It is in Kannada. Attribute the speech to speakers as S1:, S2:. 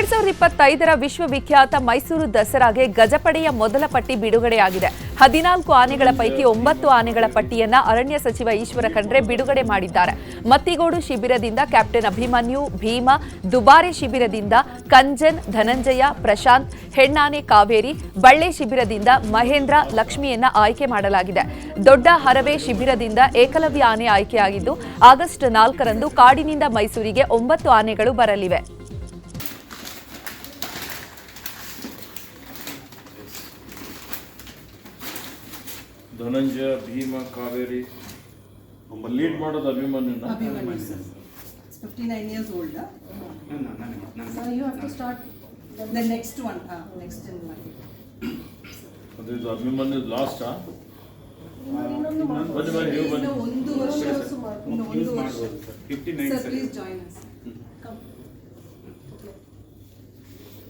S1: 2025ರ ವಿಶ್ವವಿಖ್ಯಾತ ಮೈಸೂರು ದಸರಾಗೆ ಗಜಪಡೆಯ ಮೊದಲ ಪಟ್ಟಿ ಬಿಡುಗಡೆಯಾಗಿದೆ. 14 ಆನೆಗಳ ಪೈಕಿ 9 ಆನೆಗಳ ಪಟ್ಟಿಯನ್ನ ಅರಣ್ಯ ಸಚಿವ ಈಶ್ವರ ಖಂಡ್ರೆ ಬಿಡುಗಡೆ ಮಾಡಿದ್ದಾರೆ. ಮತ್ತಿಗೋಡು ಶಿಬಿರದಿಂದ ಕ್ಯಾಪ್ಟನ್ ಅಭಿಮನ್ಯು, ಭೀಮ, ದುಬಾರೆ ಶಿಬಿರದಿಂದ ಕಂಜನ್, ಧನಂಜಯ, ಪ್ರಶಾಂತ್, ಹೆಣ್ಣಾನೆ ಕಾವೇರಿ, ಬಳ್ಳೆ ಶಿಬಿರದಿಂದ ಮಹೇಂದ್ರ, ಲಕ್ಷ್ಮಿಯನ್ನ ಆಯ್ಕೆ ಮಾಡಲಾಗಿದೆ. ದೊಡ್ಡ ಹರವೆ ಶಿಬಿರದಿಂದ ಏಕಲವ್ಯ ಆನೆ ಆಯ್ಕೆಯಾಗಿದ್ದು ಆಗಸ್ಟ್ 4ರಂದು ಕಾಡಿನಿಂದ ಮೈಸೂರಿಗೆ 9 ಆನೆಗಳು ಬರಲಿವೆ.
S2: ಧನಂಜಯ, ಭೀಮ, ಕಾವೇರಿ ಲೀಡ್ ಮಾಡೋದು ಅಭಿಮನ್ಯುನ.
S3: 59 years old.
S4: So you have to start
S3: The next one. Next in line.
S2: ಅದು ಅಭಿಮನ್ಯು ಲಾಸ್ಟ್.
S3: ಒಂದು ವರ್ಷ. 59. Sir, please join us.
S4: come.